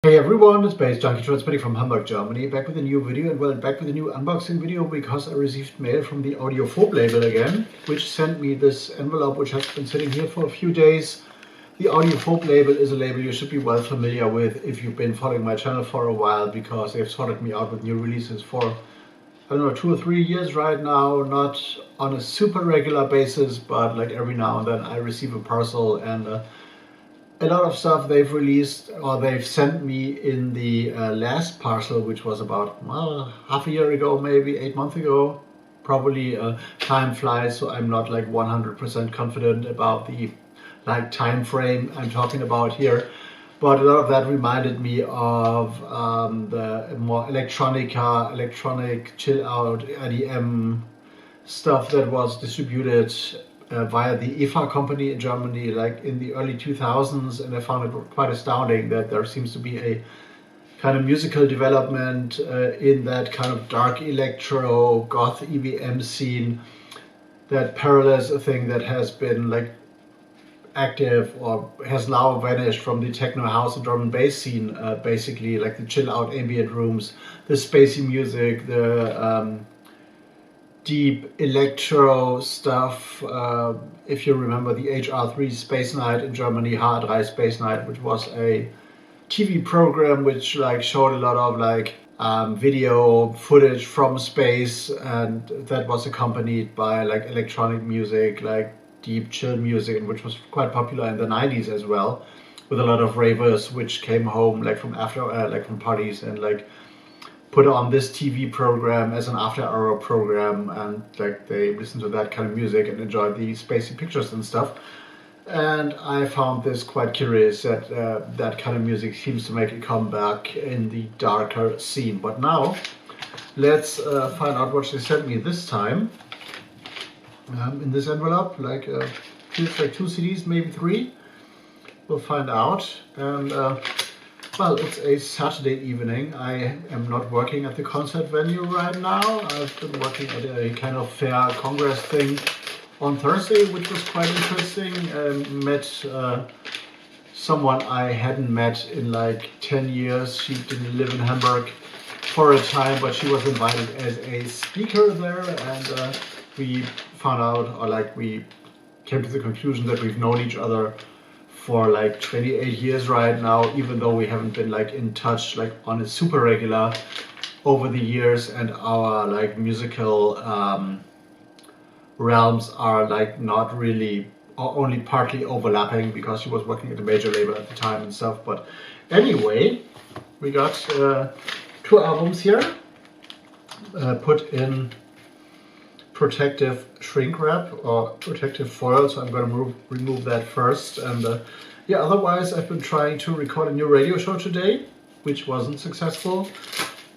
Hey everyone, it's baze.djunkiii transmitting from Hamburg, Germany, back with a new video, and well, back with a new unboxing video because I received mail from the AUDIOPHOB label again, which sent me this envelope which has been sitting here for a few days. The AUDIOPHOB label is a label you should be well familiar with if you've been following my channel for a while, because they've sorted me out with new releases for, I don't know, 2 or 3 years right now, not on a super regular basis, but like every now and then I receive a parcel, and a lot of stuff they've released or they've sent me in the last parcel, which was about, well, half a year ago, maybe 8 months ago. Probably time flies, so I'm not like 100% confident about the time frame I'm talking about here. But a lot of that reminded me of the more electronic chill out EDM stuff that was distributed via the EFA company in Germany, like in the early 2000s, and I found it quite astounding that there seems to be a kind of musical development in that kind of dark electro goth EBM scene that parallels a thing that has been like active or has now vanished from the techno house and drum and bass scene, basically like the chill out ambient rooms, the spacey music, the deep electro stuff. If you remember the HR3 Space Night in Germany, HR3 Space Night, which was a TV program which like showed a lot of like video footage from space, and that was accompanied by like electronic music, like deep chill music, and which was quite popular in the 90s as well, with a lot of ravers which came home like from from parties and like put on this TV program as an after-hour program, and like they listened to that kind of music and enjoyed the spacey pictures and stuff. And I found this quite curious that that kind of music seems to make a comeback in the darker scene. But now let's find out what she sent me this time in this envelope. Like feels like 2 CDs, maybe 3. We'll find out. And well, it's a Saturday evening. I am not working at the concert venue right now. I've been working at a kind of fair congress thing on Thursday, which was quite interesting. Met someone I hadn't met in like 10 years. She didn't live in Hamburg for a time, but she was invited as a speaker there, and we found out, or like we came to the conclusion that we've known each other for like 28 years right now, even though we haven't been like in touch like on a super regular over the years, and our like musical realms are like not really, or only partly overlapping, because she was working at a major label at the time and stuff. But anyway, we got 2 albums here put in protective shrink wrap or protective foil, so I'm going to remove that first. And yeah, otherwise I've been trying to record a new radio show today, which wasn't successful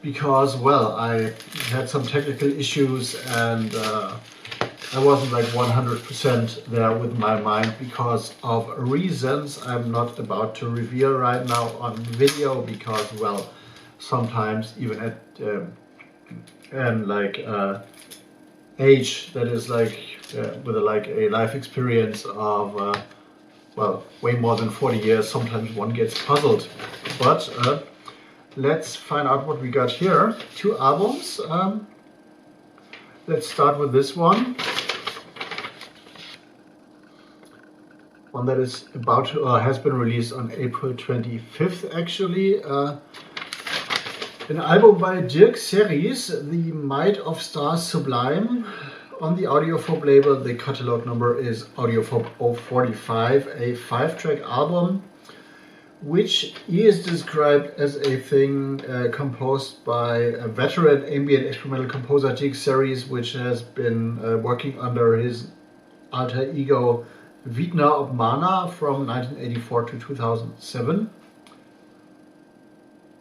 because, well, I had some technical issues, and I wasn't like 100% there with my mind because of reasons I'm not about to reveal right now on video, because, well, sometimes even at age that is like with a life experience of well, way more than 40 years, sometimes one gets puzzled. But let's find out what we got here. 2 albums. Let's start with this one that is about to, has been released on April 25th actually. An album by Dirk Serries, The Might of Stars Sublime. On the AUDIOPHOB label, the catalog number is AUDIOPHOB 045, a 5-track album, which is described as a thing composed by a veteran ambient experimental composer, Dirk Serries, which has been working under his alter ego Vidna Obmana from 1984 to 2007.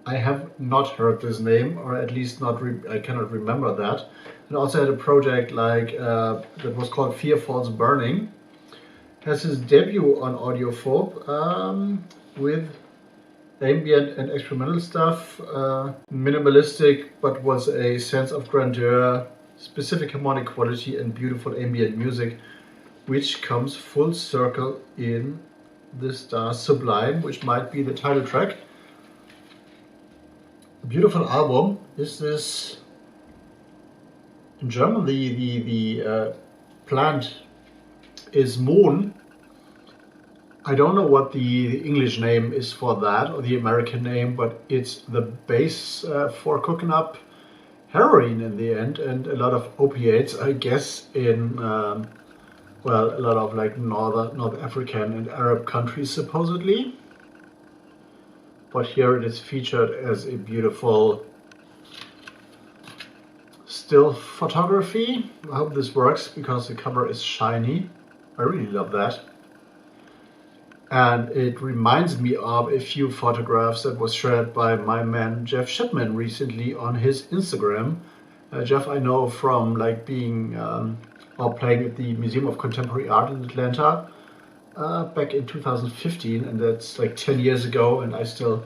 I have not heard this name, or at least not I cannot remember that. And also had a project like that was called Fear Falls Burning. Has his debut on AUDIOPHOB with ambient and experimental stuff, minimalistic, but was a sense of grandeur, specific harmonic quality, and beautiful ambient music, which comes full circle in The Star Sublime, which might be the title track. beautiful album. Is this in German? The plant is Mohn. I don't know what the English name is for that, or the American name, but it's the base for cooking up heroin in the end, and a lot of opiates, I guess, in well, a lot of like North African and Arab countries supposedly. But here it is featured as a beautiful still photography. I hope this works because the cover is shiny. I really love that. And it reminds me of a few photographs that was shared by my man Jeff Shipman recently on his Instagram. Jeff I know from like being or playing at the Museum of Contemporary Art in Atlanta back in 2015, and that's like 10 years ago, and I still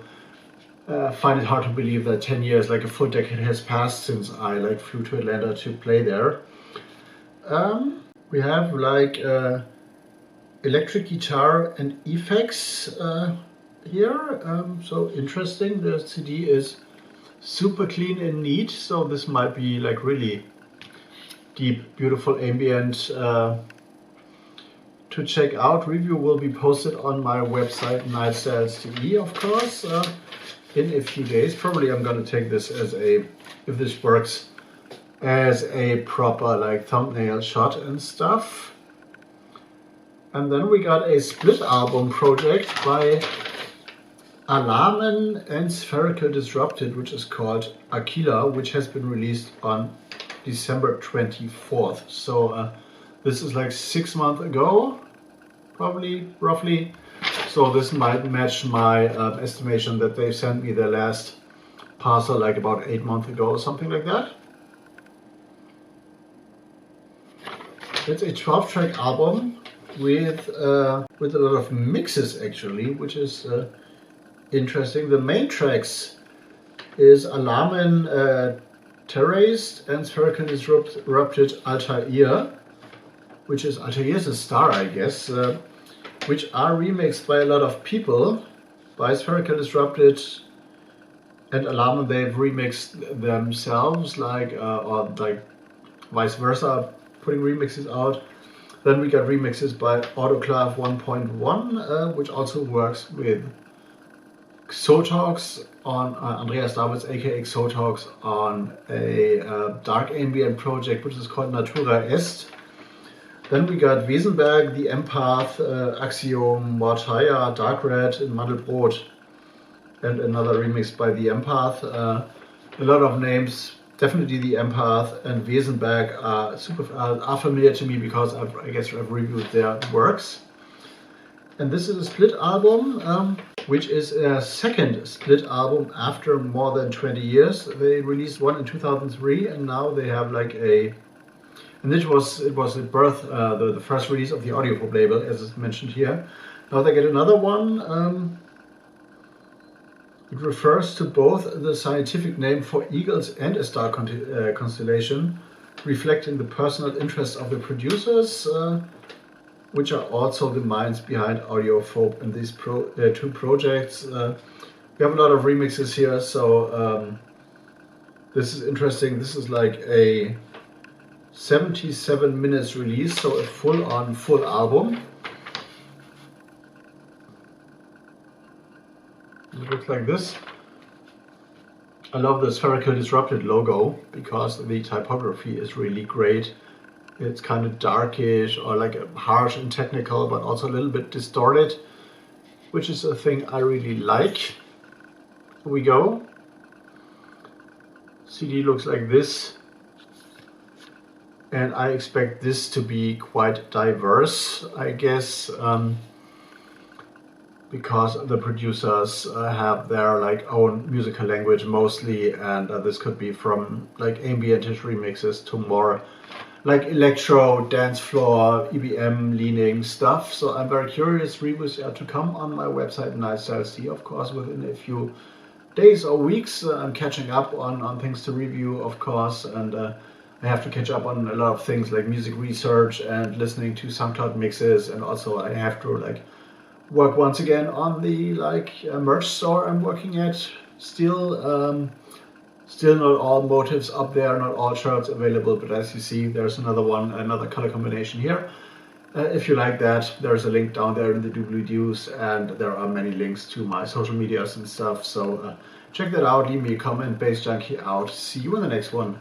find it hard to believe that 10 years, like a full decade, has passed since I like flew to Atlanta to play there. We have like electric guitar and effects here, so interesting. The CD is super clean and neat, so this might be like really deep, beautiful ambient to check out. Review will be posted on my website nightstyles.de, of course, in a few days. Probably I'm gonna take this as a, if this works, as a proper like thumbnail shot and stuff. And then we got a split album project by Alarmen and Spherical Disrupted, which is called Aquila, which has been released on December 24th. So this is like 6 months ago, probably, roughly. So this might match my estimation that they sent me their last parcel like about 8 months ago or something like that. It's a 12-track album with a lot of mixes actually, which is interesting. The main tracks is Alarmen Terraced and Spherical Disrupted Altair, which is Altair is a star, I guess, which are remixed by a lot of people. By Spherical Disrupted and Alarmen, they've remixed themselves, like or like vice versa, putting remixes out. Then we got remixes by Autoclave 1.1, which also works with Xotox on Andreas Davids, aka Xotox, on a dark ambient project which is called Natura Est. Then we got Wiesenberg, The Empath, Axiom, Wartaya, Dark Red, and Mandelbrot, and another remix by The Empath. A lot of names. Definitely The Empath and Wiesenberg are familiar to me because I guess I've reviewed their works. And this is a split album, which is a second split album after more than 20 years. They released one in 2003, and now they have like a, and it was the birth, the first release of the AUDIOPHOB label, as is mentioned here. Now they get another one. It refers to both the scientific name for eagles and a star constellation, reflecting the personal interests of the producers, which are also the minds behind AUDIOPHOB in these two projects. We have a lot of remixes here, so this is interesting. This is like a 77 minutes release, so a full album. It looks like this. I love the Spherical Disrupted logo because the typography is really great. It's kind of darkish or like harsh and technical, but also a little bit distorted, which is a thing I really like. Here we go. CD looks like this. And I expect this to be quite diverse, I guess. Because the producers have their like own musical language mostly, and this could be from like ambientish remixes to more like electro, dance floor, EBM leaning stuff. So I'm very curious. Reviews are to come on my website nightstyles.de, of course, within a few days or weeks. I'm catching up on things to review, of course, and I have to catch up on a lot of things like music research and listening to SoundCloud mixes, and also I have to like work once again on the like merch store I'm working at still. Still not all motifs up there, not all shirts available, but as you see, there's another one, another color combination here. If you like that, there's a link down there in the doobly-doos, and there are many links to my social medias and stuff, so check that out, leave me a comment. Baze Junkie out. See you in the next one.